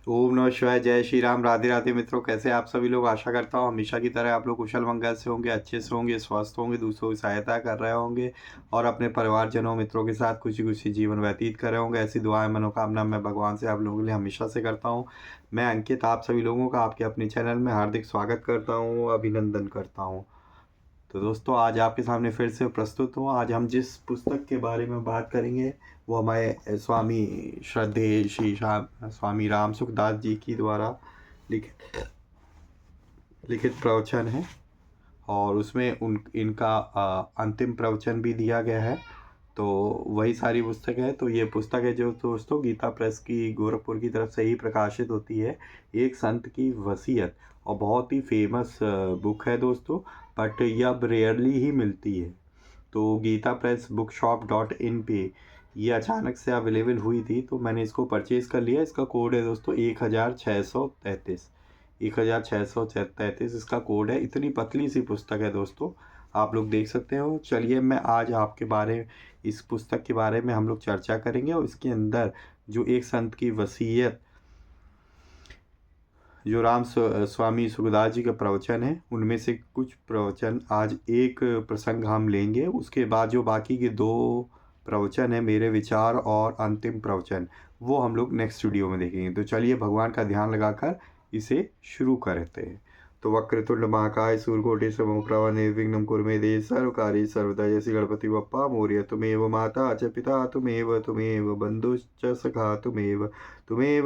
ओम नमः शिवाय। जय श्री राम। राधे राधे मित्रों, कैसे आप सभी लोग। आशा करता हूँ हमेशा की तरह आप लोग कुशल मंगल से होंगे, अच्छे से होंगे, स्वस्थ होंगे, दूसरों की सहायता कर रहे होंगे और अपने परिवारजनों मित्रों के साथ खुशी खुशी जीवन व्यतीत कर रहे होंगे। ऐसी दुआएं मनोकामना मैं भगवान से आप लोगों के लिए हमेशा से करता हूँ। मैं अंकित आप सभी लोगों का आपके अपने चैनल में हार्दिक स्वागत करता हूँ, अभिनंदन करता हूँ। तो दोस्तों, आज आपके सामने फिर से प्रस्तुत हूँ। आज हम जिस पुस्तक के बारे में बात करेंगे वो हमारे स्वामी श्रद्धेय श्री स्वामी राम सुखदास जी की द्वारा लिखित लिखित प्रवचन है और उसमें इनका अंतिम प्रवचन भी दिया गया है। तो वही सारी पुस्तक है। तो ये पुस्तक है जो दोस्तों गीता प्रेस की गोरखपुर की तरफ से ही प्रकाशित होती है। एक संत की वसीयत, और बहुत ही फेमस बुक है दोस्तों, बट ये अब रेयरली ही मिलती है। तो Gita press book shop .in पे ये अचानक से अवेलेबल हुई थी, तो मैंने इसको परचेज़ कर लिया। इसका कोड है दोस्तों 1633। 1633 इसका कोड है। इतनी पतली सी पुस्तक है दोस्तों, आप लोग देख सकते हो। चलिए, मैं आज आपके बारे इस पुस्तक के बारे में हम लोग चर्चा करेंगे और इसके अंदर जो एक संत की वसीयत, जो स्वामी सुखदास जी का प्रवचन है, उनमें से कुछ प्रवचन आज एक प्रसंग हम लेंगे। उसके बाद जो बाकी के दो प्रवचन है, मेरे विचार और अंतिम प्रवचन, वो हम लोग नेक्स्ट वीडियो में देखेंगे। तो चलिए भगवान का ध्यान लगाकर इसे शुरू करते हैं। तो वक्रतुंड महाकाय सूर्यकोटि समप्रभ निर्विघ्नं कुरु मे देव सर्वकार्येषु सर्वदा। जय श्री गणपति बप्पा मोरया। तुमेव माता च पिता तुमेव बन्धुश्च सखा तुमेव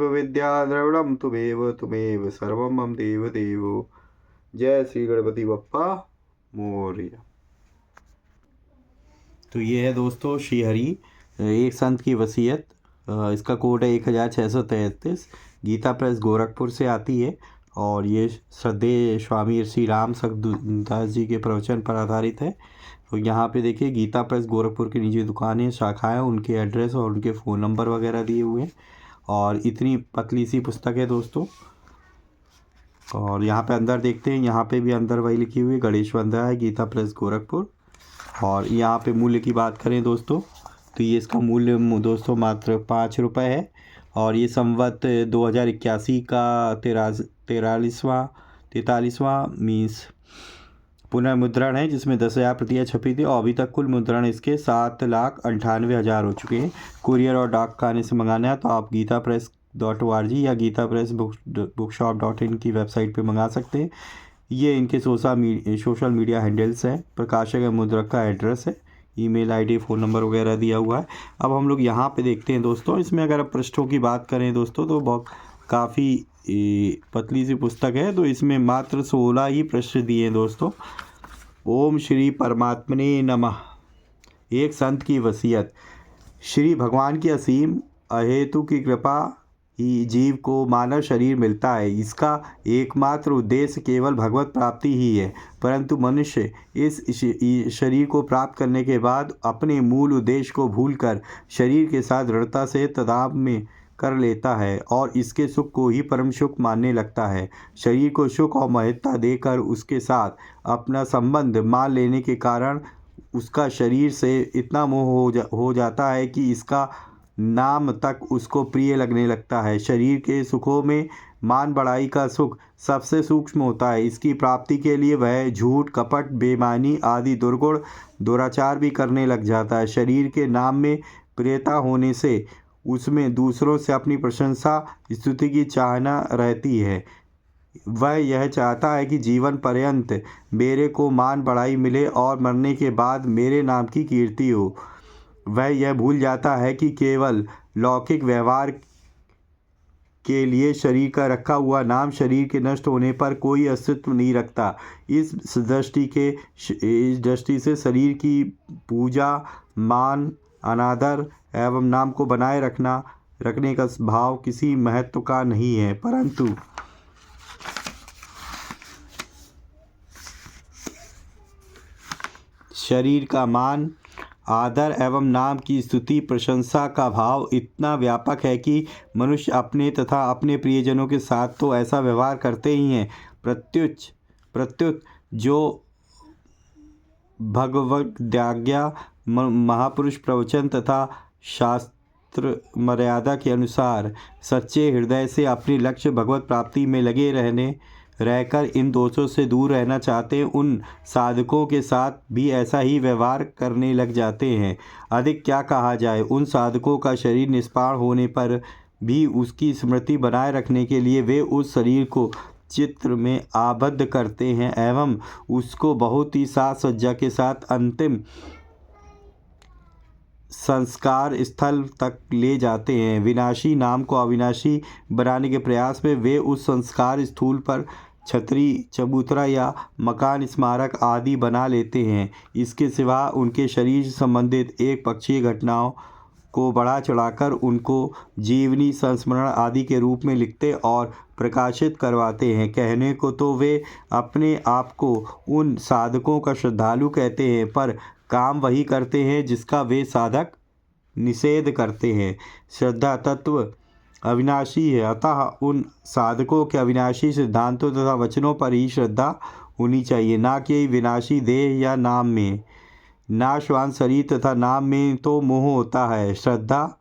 विद्या द्रविणं तुमेव सर्वं मम देव देवो। जय श्री गणपति बप्पा मोरया। तो ये है दोस्तों श्री हरि एक संत की वसीयत। इसका कोड है 1633। गीता प्रेस गोरखपुर से आती है और ये श्रद्धेय स्वामी श्री राम सुखदास जी के प्रवचन पर आधारित है। तो यहाँ पे देखिए, गीता प्रेस गोरखपुर की निजी दुकानें, शाखाएं, उनके एड्रेस और उनके फ़ोन नंबर वगैरह दिए हुए हैं। और इतनी पतली सी पुस्तक है दोस्तों। और यहाँ पे अंदर देखते हैं, यहाँ पे भी अंदर वही लिखी हुई गणेश वंदना है, गीता प्रेस गोरखपुर। और यहाँ पे मूल्य की बात करें दोस्तों, तो ये इसका मूल्य दोस्तों मात्र 5 रुपये है। और ये संवत 2081 का 43वां मीन्स पुनर्मुद्रण है, जिसमें 10,000 प्रतियाँ छपी थी और अभी तक कुल मुद्रण इसके 7,98,000 हो चुके हैं। कुरियर और डाक खाने से मंगाना है तो आप गीता प्रेस .org या Gita press book shop .in की वेबसाइट पे मंगा सकते हैं। ये इनके सोशल मीडिया हैंडल्स हैं। प्रकाशक या मुद्रक का एड्रेस है, ईमेल आईडी, फ़ोन नंबर वगैरह दिया हुआ है। अब हम लोग यहाँ पे देखते हैं दोस्तों, इसमें अगर आप पृष्ठों की बात करें दोस्तों तो बहुत काफ़ी पतली सी पुस्तक है। तो इसमें मात्र 16 ही पृष्ठ दिए हैं दोस्तों। ओम श्री परमात्मने नमः। एक संत की वसीयत। श्री भगवान की असीम अहेतु की कृपा ही जीव को मानव शरीर मिलता है। इसका एकमात्र उद्देश्य केवल भगवत प्राप्ति ही है। परंतु मनुष्य इस शरीर को प्राप्त करने के बाद अपने मूल उद्देश्य को भूलकर शरीर के साथ दृढ़ता से तदाब में कर लेता है और इसके सुख को ही परम सुख मानने लगता है। शरीर को सुख और महत्ता देकर उसके साथ अपना संबंध मान लेने के कारण उसका शरीर से इतना मोह हो जाता है कि इसका नाम तक उसको प्रिय लगने लगता है। शरीर के सुखों में मान बढ़ाई का सुख सबसे सूक्ष्म होता है। इसकी प्राप्ति के लिए वह झूठ, कपट, बेईमानी आदि दुर्गुण दुराचार भी करने लग जाता है। शरीर के नाम में प्रियता होने से उसमें दूसरों से अपनी प्रशंसा, स्तुति की चाहना रहती है। वह यह चाहता है कि जीवन पर्यंत मेरे को मान बढ़ाई मिले और मरने के बाद मेरे नाम की कीर्ति हो। वह यह भूल जाता है कि केवल लौकिक व्यवहार के लिए शरीर का रखा हुआ नाम शरीर के नष्ट होने पर कोई अस्तित्व नहीं रखता। इस दृष्टि से शरीर की पूजा, मान, अनादर एवं नाम को बनाए रखने का भाव किसी महत्व का नहीं है, परंतु शरीर का मान, आदर एवं नाम की स्तुति, प्रशंसा का भाव इतना व्यापक है कि मनुष्य अपने तथा अपने प्रियजनों के साथ तो ऐसा व्यवहार करते ही हैं, प्रत्युत जो भगवद्गीता, महापुरुष प्रवचन तथा पवित्र मर्यादा के अनुसार सच्चे हृदय से अपने लक्ष्य भगवत प्राप्ति में लगे रहकर इन दोषों से दूर रहना चाहते हैं, उन साधकों के साथ भी ऐसा ही व्यवहार करने लग जाते हैं। अधिक क्या कहा जाए, उन साधकों का शरीर निष्प्राण होने पर भी उसकी स्मृति बनाए रखने के लिए वे उस शरीर को चित्र में आबद्ध करते हैं एवं उसको बहुत ही साज सज्जा के साथ अंतिम संस्कार स्थल तक ले जाते हैं। विनाशी नाम को अविनाशी बनाने के प्रयास में वे उस संस्कार स्थूल पर छतरी, चबूतरा या मकान, स्मारक आदि बना लेते हैं। इसके सिवा उनके शरीर से संबंधित एक पक्षीय घटनाओं को बढ़ा चढ़ाकर उनको जीवनी, संस्मरण आदि के रूप में लिखते और प्रकाशित करवाते हैं। कहने को तो वे अपने आप को उन साधकों का श्रद्धालु कहते हैं, पर काम वही करते हैं जिसका वे साधक निषेध करते हैं। श्रद्धा तत्व अविनाशी है, अतः उन साधकों के अविनाशी सिद्धांतों तथा वचनों पर ही श्रद्धा होनी चाहिए, ना कि विनाशी देह या नाम में। नाशवान शरीर तथा नाम में तो मोह होता है, श्रद्धा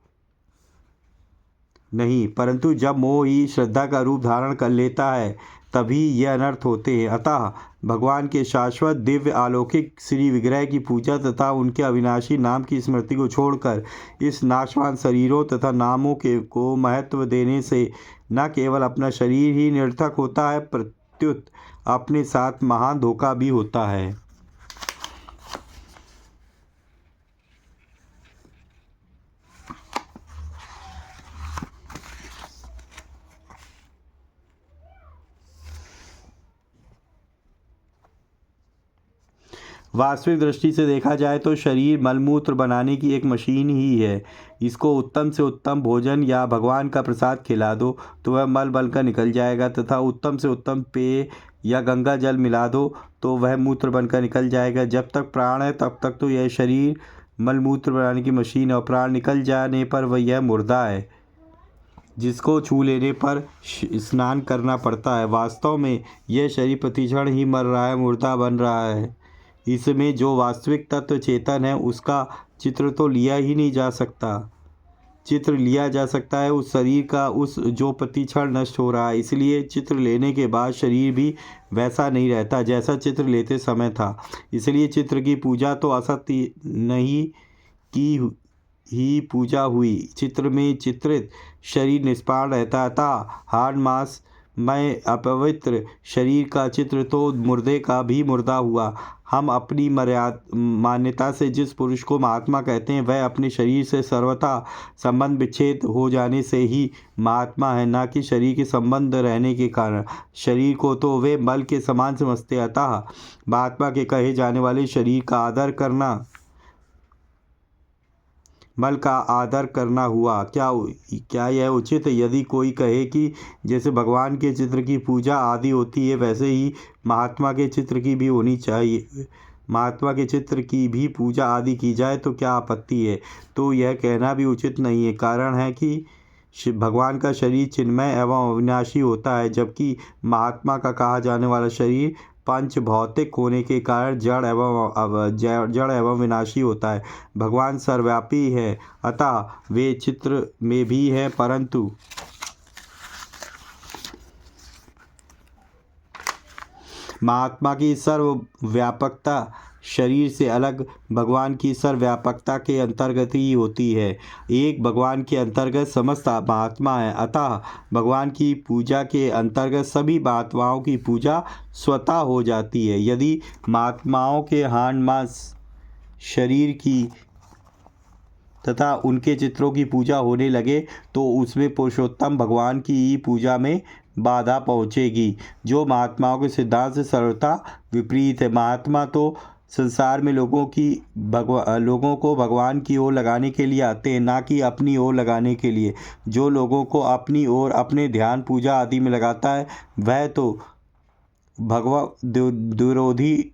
नहीं। परंतु जब मोह ही श्रद्धा का रूप धारण कर लेता है तभी ये अनर्थ होते हैं। अतः भगवान के शाश्वत दिव्य अलौकिक श्री विग्रह की पूजा तथा उनके अविनाशी नाम की स्मृति को छोड़कर इस नाशवान शरीरों तथा नामों के को महत्व देने से न केवल अपना शरीर ही निरर्थक होता है, प्रत्युत अपने साथ महान धोखा भी होता है। वास्तविक दृष्टि से देखा जाए तो शरीर मलमूत्र बनाने की एक मशीन ही है। इसको उत्तम से उत्तम भोजन या भगवान का प्रसाद खिला दो तो वह मल बनकर निकल जाएगा, तथा उत्तम से उत्तम पेय या गंगा जल मिला दो तो वह मूत्र बनकर निकल जाएगा। जब तक प्राण है तब तक तो यह शरीर मलमूत्र बनाने की मशीन है, और प्राण निकल जाने पर वह यह मुर्दा है जिसको छू लेने पर स्नान करना पड़ता है। वास्तव में यह शरीर प्रतिक्षण ही मर रहा है, मुर्दा बन रहा है। इसमें जो वास्तविक तत्व चेतन है उसका चित्र तो लिया ही नहीं जा सकता। चित्र लिया जा सकता है उस शरीर का, उस जो प्रतिक्षण नष्ट हो रहा है। इसलिए चित्र लेने के बाद शरीर भी वैसा नहीं रहता जैसा चित्र लेते समय था। इसलिए चित्र की पूजा तो असत्य नहीं की ही पूजा हुई। चित्र में चित्रित शरीर निष्प्राण रहता है, अतः हाड़ मांस में अपवित्र शरीर का चित्र तो मुर्दे का भी मुर्दा हुआ। हम अपनी मान्यता से जिस पुरुष को महात्मा कहते हैं वह अपने शरीर से सर्वथा संबंध विच्छेद हो जाने से ही महात्मा है, ना कि शरीर के संबंध रहने के कारण। शरीर को तो वे मल के समान समझते, अतः महात्मा के कहे जाने वाले शरीर का आदर करना मल का आदर करना हुआ। क्या यह उचित है? यदि कोई कहे कि जैसे भगवान के चित्र की पूजा आदि होती है वैसे ही महात्मा के चित्र की भी होनी चाहिए, महात्मा के चित्र की भी पूजा आदि की जाए तो क्या आपत्ति है? तो यह कहना भी उचित नहीं है। कारण है कि भगवान का शरीर चिन्मय एवं अविनाशी होता है, जबकि महात्मा का कहा जाने वाला शरीर पंच भौतिक होने के कारण जड़ एवं विनाशी होता है। भगवान सर्वव्यापी है, अतः वे चित्र में भी है, परंतु महात्मा की सर्वव्यापकता शरीर से अलग भगवान की सर्वव्यापकता के अंतर्गत ही होती है। एक भगवान के अंतर्गत समस्त महात्मा है, अतः भगवान की पूजा के अंतर्गत सभी महात्माओं की पूजा स्वतः हो जाती है। यदि महात्माओं के हाड़ मांस शरीर की तथा उनके चित्रों की पूजा होने लगे तो उसमें पुरुषोत्तम भगवान की ही पूजा में बाधा पहुँचेगी, जो महात्माओं के सिद्धांत से सर्वथा विपरीत है। महात्मा तो संसार में लोगों को भगवान की ओर लगाने के लिए आते हैं, ना कि अपनी ओर लगाने के लिए। जो लोगों को अपनी ओर अपने ध्यान पूजा आदि में लगाता है वह तो भगवत विरोधी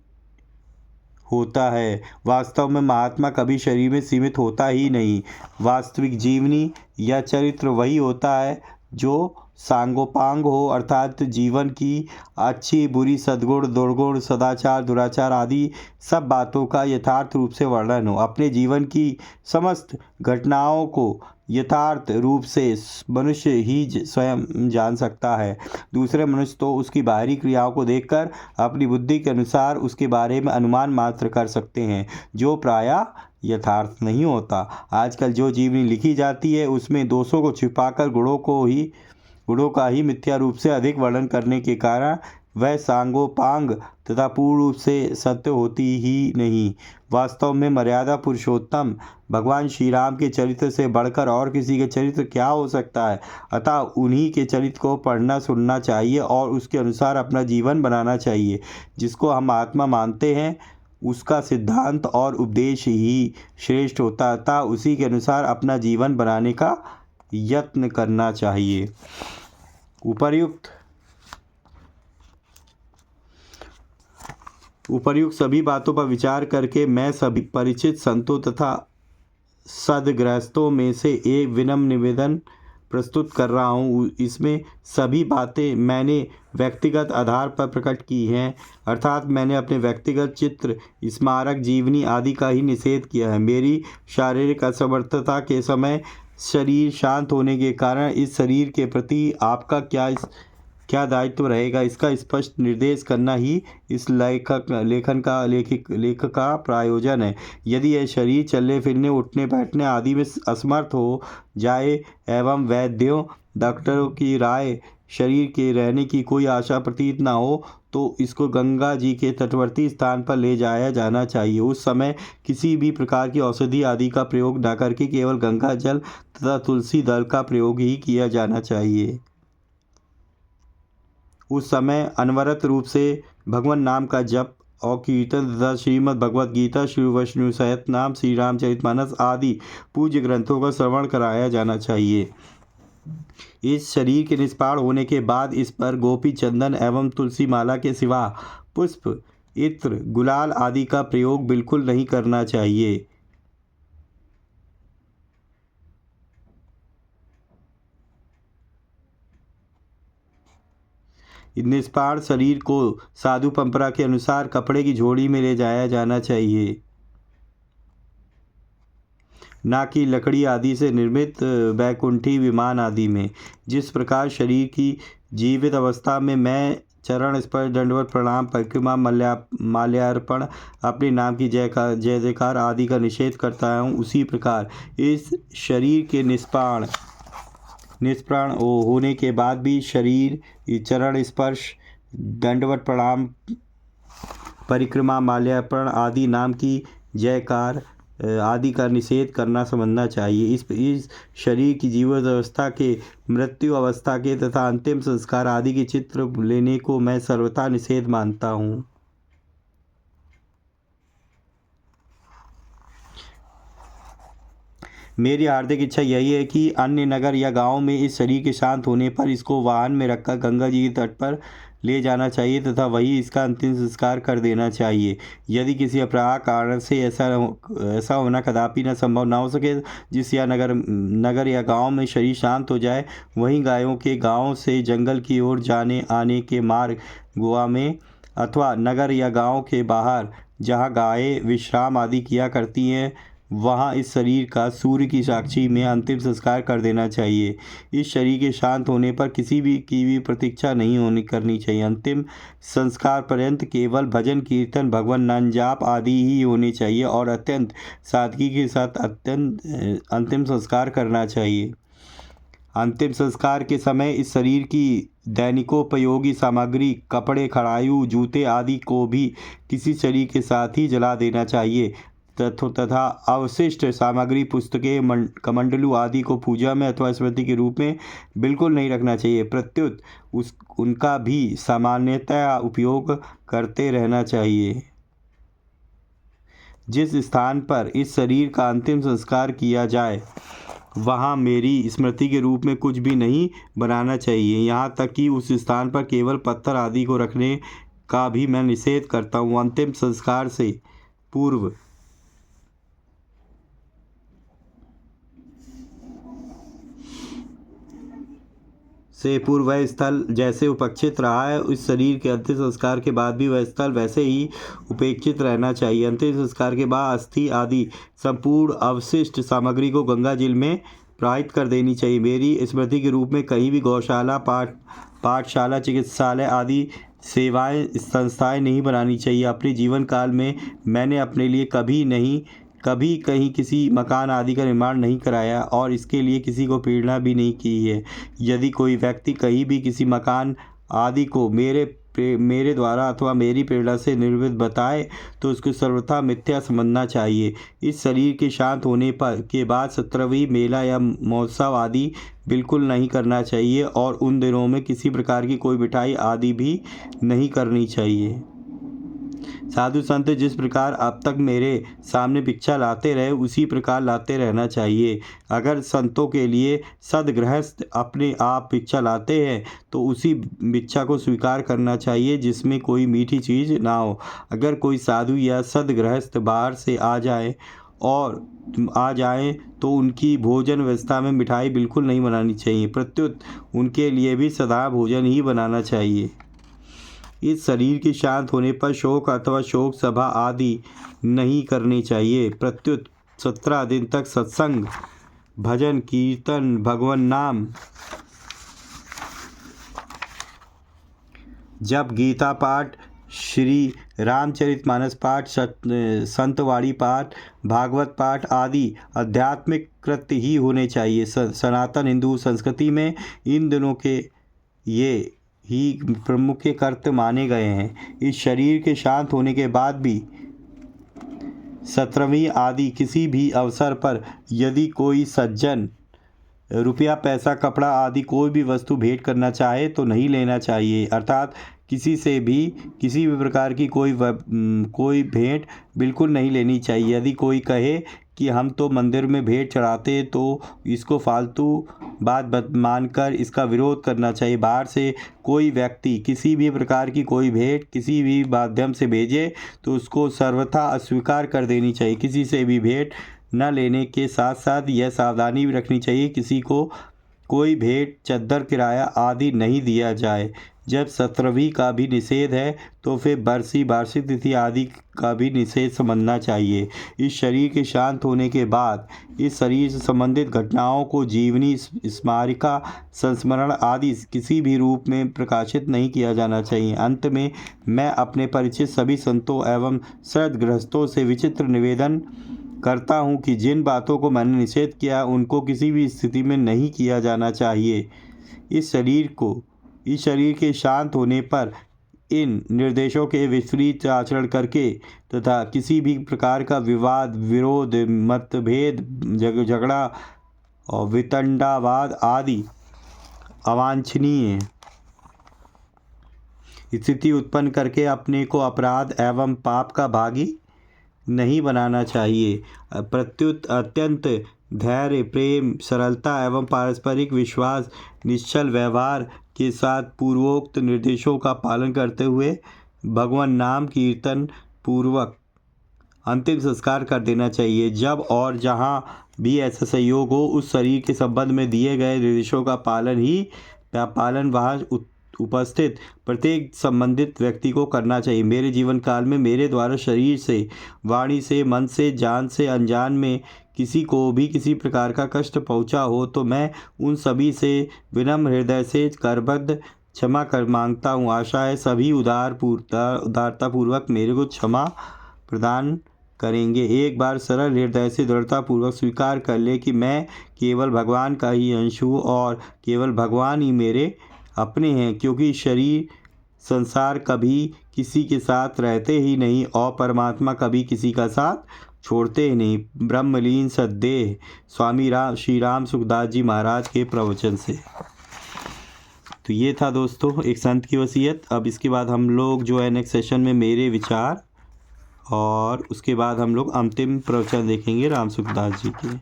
होता है। वास्तव में महात्मा कभी शरीर में सीमित होता ही नहीं। वास्तविक जीवनी या चरित्र वही होता है जो सांगोपांग हो, अर्थात जीवन की अच्छी बुरी, सद्गुण दुर्गुण, सदाचार दुराचार आदि सब बातों का यथार्थ रूप से वर्णन हो। अपने जीवन की समस्त घटनाओं को यथार्थ रूप से मनुष्य ही स्वयं जान सकता है। दूसरे मनुष्य तो उसकी बाहरी क्रियाओं को देखकर अपनी बुद्धि के अनुसार उसके बारे में अनुमान मात्र कर सकते हैं, जो प्रायः यथार्थ नहीं होता। आजकल जो जीवनी लिखी जाती है उसमें दोषों को छिपाकर गुणों का ही मिथ्या रूप से अधिक वर्णन करने के कारण वह सांगोपांग तथा पूर्ण रूप से सत्य होती ही नहीं। वास्तव में मर्यादा पुरुषोत्तम भगवान श्री राम के चरित्र से बढ़कर और किसी के चरित्र क्या हो सकता है। अतः उन्हीं के चरित्र को पढ़ना सुनना चाहिए और उसके अनुसार अपना जीवन बनाना चाहिए। जिसको हम आत्मा मानते हैं उसका सिद्धांत और उपदेश ही श्रेष्ठ होता है, अतः उसी के अनुसार अपना जीवन बनाने का यत्न करना चाहिए। उपर्युक्त सभी बातों पर विचार करके मैं सभी परिचित संतों तथा सद्गृहस्थों में से एक विनम्र निवेदन प्रस्तुत कर रहा हूँ। इसमें सभी बातें मैंने व्यक्तिगत आधार पर प्रकट की हैं, अर्थात मैंने अपने व्यक्तिगत चित्र, स्मारक, जीवनी आदि का ही निषेध किया है। मेरी शारीरिक असमर्थता के समय शरीर शांत होने के कारण इस शरीर के प्रति आपका क्या दायित्व रहेगा, इसका स्पष्ट निर्देश करना ही इस लेखन का प्रयोजन है। यदि यह शरीर चलने फिरने, उठने बैठने आदि में असमर्थ हो जाए एवं वैद्यों डॉक्टरों की राय शरीर के रहने की कोई आशा प्रतीत न हो, तो इसको गंगा जी के तटवर्ती स्थान पर ले जाया जाना चाहिए। उस समय किसी भी प्रकार की औषधि आदि का प्रयोग न करके केवल गंगा जल तथा तुलसी दल का प्रयोग ही किया जाना चाहिए। उस समय अनवरत रूप से भगवान नाम का जप और कीर्तन तथा श्रीमद् भगवद गीता, श्री विष्णु सहस्त्रनाम, श्री रामचरितमानस आदि पूज्य ग्रंथों का श्रवण कराया जाना चाहिए। इस शरीर के निष्पाण होने के बाद इस पर गोपी चंदन एवं तुलसी माला के सिवा पुष्प, इत्र, गुलाल आदि का प्रयोग बिल्कुल नहीं करना चाहिए। निष्पाण शरीर को साधु परंपरा के अनुसार कपड़े की झोली में ले जाया जाना चाहिए, ना कि लकड़ी आदि से निर्मित बैकुंठी विमान आदि में। जिस प्रकार शरीर की जीवित अवस्था में मैं चरण स्पर्श, दंडवत प्रणाम, परिक्रमा, माल्यार्पण, अपने नाम की जय जयकार आदि का निषेध करता हूँ, उसी प्रकार इस शरीर के निष्प्राण होने के बाद भी शरीर चरण स्पर्श, दंडवत प्रणाम, परिक्रमा, माल्यार्पण आदि नाम की जयकार आदि का निषेध करना समझना चाहिए। इस शरीर की जीवित अवस्था के, मृत्यु अवस्था के तथा अंतिम संस्कार आदि के चित्र लेने को मैं सर्वथा निषेध मानता हूँ। मेरी हार्दिक इच्छा यही है कि अन्य नगर या गांव में इस शरीर के शांत होने पर इसको वाहन में रखकर गंगा जी के तट पर ले जाना चाहिए तथा वही इसका अंतिम संस्कार कर देना चाहिए। यदि किसी अप्राप्य कारण से ऐसा होना कदापि न संभव ना हो सके, जिस या नगर या गांव में शरीर शांत हो जाए, वहीं गायों के गांव से जंगल की ओर जाने आने के मार्ग गोवा में अथवा नगर या गांव के बाहर जहां गायें विश्राम आदि किया करती हैं, वहाँ इस शरीर का सूर्य की साक्षी में अंतिम संस्कार कर देना चाहिए। इस शरीर के शांत होने पर किसी भी की भी प्रतीक्षा नहीं करनी चाहिए। अंतिम संस्कार पर्यंत केवल भजन कीर्तन, भगवान नाम जाप आदि ही होने चाहिए और अत्यंत सादगी के साथ अंतिम संस्कार करना चाहिए। अंतिम संस्कार के समय इस शरीर की दैनिकोपयोगी सामग्री, कपड़े, खड़ायु, जूते आदि को भी किसी शरीर के साथ ही जला देना चाहिए तथा अवशिष्ट सामग्री, पुस्तकें, कमंडलू आदि को पूजा में अथवा स्मृति के रूप में बिल्कुल नहीं रखना चाहिए। प्रत्युत उनका भी सामान्यतया उपयोग करते रहना चाहिए। जिस स्थान पर इस शरीर का अंतिम संस्कार किया जाए वहाँ मेरी स्मृति के रूप में कुछ भी नहीं बनाना चाहिए। यहाँ तक कि उस स्थान पर केवल पत्थर आदि को रखने का भी मैं निषेध करता हूँ। अंतिम संस्कार से पूर्व वह स्थल जैसे उपेक्षित रहा है, उस शरीर के अंतिम संस्कार के बाद भी वह स्थल वैसे ही उपेक्षित रहना चाहिए। अंतिम संस्कार के बाद अस्थि आदि संपूर्ण अवशिष्ट सामग्री को गंगा जल में प्रवाहित कर देनी चाहिए। मेरी स्मृति के रूप में कहीं भी गौशाला, पाठशाला, चिकित्सालय आदि सेवाएं संस्थाएं नहीं बनानी चाहिए। अपने जीवन काल में मैंने अपने लिए कभी कहीं किसी मकान आदि का निर्माण नहीं कराया और इसके लिए किसी को प्रेरणा भी नहीं की है। यदि कोई व्यक्ति कहीं भी किसी मकान आदि को मेरे द्वारा अथवा मेरी प्रेरणा से निर्मित बताए तो उसको सर्वथा मिथ्या समझना चाहिए। इस शरीर के शांत होने के बाद 17वीं मेला या महोत्सव आदि बिल्कुल नहीं करना चाहिए और उन दिनों में किसी प्रकार की कोई मिठाई आदि भी नहीं करनी चाहिए। साधु संत जिस प्रकार अब तक मेरे सामने भिक्षा लाते रहे उसी प्रकार लाते रहना चाहिए। अगर संतों के लिए सदगृहस्थ अपने आप भिक्षा लाते हैं तो उसी भिक्षा को स्वीकार करना चाहिए जिसमें कोई मीठी चीज़ ना हो। अगर कोई साधु या सदगृहस्थ बाहर से आ जाए तो उनकी भोजन व्यवस्था में मिठाई बिल्कुल नहीं बनानी चाहिए, प्रत्युत उनके लिए भी साधारण भोजन ही बनाना चाहिए। इस शरीर के शांत होने पर शोक अथवा शोक सभा आदि नहीं करनी चाहिए, प्रत्युत 17 दिन तक सत्संग, भजन, कीर्तन, भगवान नाम, जब गीता पाठ, श्री रामचरितमानस पाठ, संतवाणी पाठ, भागवत पाठ आदि आध्यात्मिक कृत्य ही होने चाहिए। सनातन हिंदू संस्कृति में इन दिनों के ये ही प्रमुख कर्तव्य माने गए हैं। इस शरीर के शांत होने के बाद भी 17वीं आदि किसी भी अवसर पर यदि कोई सज्जन रुपया, पैसा, कपड़ा आदि कोई भी वस्तु भेंट करना चाहे तो नहीं लेना चाहिए। अर्थात किसी से भी किसी भी प्रकार की कोई भेंट बिल्कुल नहीं लेनी चाहिए। यदि कोई कहे कि हम तो मंदिर में भेंट चढ़ाते तो इसको फालतू बात मानकर इसका विरोध करना चाहिए। बाहर से कोई व्यक्ति किसी भी प्रकार की कोई भेंट किसी भी माध्यम से भेजे तो उसको सर्वथा अस्वीकार कर देनी चाहिए। किसी से भी भेंट न लेने के साथ साथ यह सावधानी भी रखनी चाहिए किसी को कोई भेंट, चद्दर, किराया आदि नहीं दिया जाए। जब 17वीं का भी निषेध है तो फिर बरसी, वार्षिक तिथि आदि का भी निषेध समझना चाहिए। इस शरीर के शांत होने के बाद इस शरीर से संबंधित घटनाओं को जीवनी, स्मारिका, संस्मरण आदि किसी भी रूप में प्रकाशित नहीं किया जाना चाहिए। अंत में मैं अपने परिचित सभी संतों एवं सद्गृहस्थों से विचित्र निवेदन करता हूँ कि जिन बातों को मैंने निषेध किया उनको किसी भी स्थिति में नहीं किया जाना चाहिए। इस शरीर के शांत होने पर इन निर्देशों के विपरीत आचरण करके तथा किसी भी प्रकार का विवाद, विरोध, मतभेद, झगड़ा और वितंडावाद आदि अवांछनीय स्थिति उत्पन्न करके अपने को अपराध एवं पाप का भागी नहीं बनाना चाहिए। प्रत्युत अत्यंत धैर्य, प्रेम, सरलता एवं पारस्परिक विश्वास, निश्चल व्यवहार के साथ पूर्वोक्त निर्देशों का पालन करते हुए भगवान नाम कीर्तन पूर्वक अंतिम संस्कार कर देना चाहिए। जब और जहाँ भी ऐसा संयोग हो उस शरीर के संबंध में दिए गए निर्देशों का पालन वहाँ उपस्थित प्रत्येक संबंधित व्यक्ति को करना चाहिए। मेरे जीवन काल में मेरे द्वारा शरीर से, वाणी से, मन से, जान से, अनजान में किसी को भी किसी प्रकार का कष्ट पहुंचा हो तो मैं उन सभी से विनम्र हृदय से करबद्ध क्षमा कर मांगता हूँ। आशा है सभी उदारतापूर्वक मेरे को क्षमा प्रदान करेंगे। एक बार सरल हृदय से दृढ़तापूर्वक स्वीकार कर ले कि मैं केवल भगवान का ही अंश हूँ और केवल भगवान ही मेरे अपने हैं, क्योंकि शरीर संसार कभी किसी के साथ रहते ही नहीं और परमात्मा कभी किसी का साथ छोड़ते ही नहीं। ब्रह्मलीन सद्देह स्वामी श्री राम सुखदास जी महाराज के प्रवचन से। तो ये था दोस्तों एक संत की वसीयत। अब इसके बाद हम लोग जो है नेक्स्ट सेशन में मेरे विचार और उसके बाद हम लोग अंतिम प्रवचन देखेंगे राम सुखदास जी के।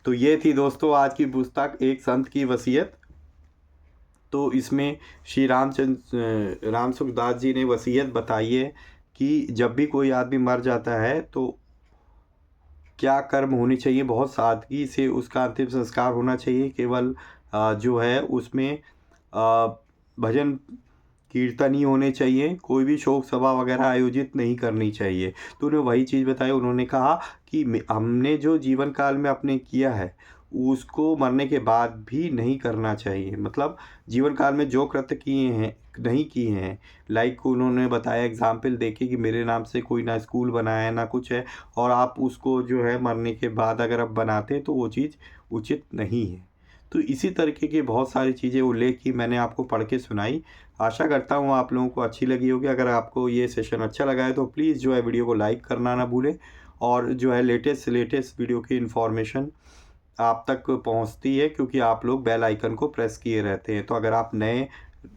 तो ये थी दोस्तों आज की पुस्तक एक संत की वसीयत। तो इसमें श्री राम सुखदास जी ने वसीयत बताई है कि जब भी कोई आदमी मर जाता है तो क्या कर्म होनी चाहिए, बहुत सादगी से उसका अंतिम संस्कार होना चाहिए। केवल जो है उसमें भजन कीर्तन ही होने चाहिए, कोई भी शोक सभा वगैरह आयोजित नहीं करनी चाहिए। तो उन्हें वही चीज़ बताई, उन्होंने कहा कि हमने जो जीवन काल में अपने किया है उसको मरने के बाद भी नहीं करना चाहिए। मतलब जीवन काल में जो कृत्य किए हैं नहीं किए हैं, लाइक उन्होंने बताया एग्जाम्पल देके कि मेरे नाम से कोई ना स्कूल बनाया है ना कुछ है, और आप उसको जो है मरने के बाद अगर आप बनाते हैं तो वो चीज़ उचित नहीं है। तो इसी तरीके की बहुत सारी चीज़ें उल्लेख की मैंने आपको पढ़ के सुनाई। आशा करता हूँ आप लोगों को अच्छी लगी होगी। अगर आपको ये सेशन अच्छा लगा है तो प्लीज़ जो है वीडियो को लाइक करना ना भूलें, और जो है लेटेस्ट वीडियो की इन्फॉर्मेशन आप तक पहुंचती है क्योंकि आप लोग बेल आइकन को प्रेस किए रहते हैं। तो अगर आप नए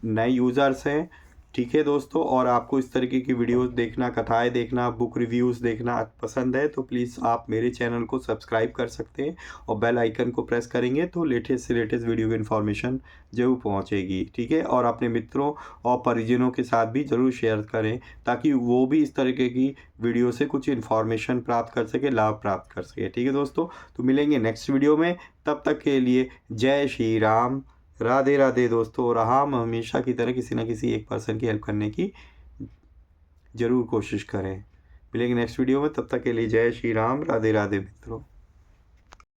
नए यूज़र्स हैं, ठीक है दोस्तों, और आपको इस तरीके की वीडियोस देखना, कथाएं देखना, बुक रिव्यूज़ देखना पसंद है तो प्लीज़ आप मेरे चैनल को सब्सक्राइब कर सकते हैं, और बेल आइकन को प्रेस करेंगे तो लेटेस्ट से लेटेस्ट वीडियो की इन्फॉर्मेशन ज़रूर पहुंचेगी, ठीक है। और अपने मित्रों और परिजनों के साथ भी ज़रूर शेयर करें ताकि वो भी इस तरीके की वीडियो से कुछ इन्फॉर्मेशन प्राप्त कर सके, लाभ प्राप्त कर सके, ठीक है दोस्तों। तो मिलेंगे नेक्स्ट वीडियो में, तब तक के लिए जय श्री राम, राधे राधे दोस्तों। और हम हमेशा की तरह किसी न किसी एक पर्सन की हेल्प करने की ज़रूर कोशिश करें। मिलेंगे नेक्स्ट वीडियो में, तब तक के लिए जय श्री राम, राधे राधे मित्रों।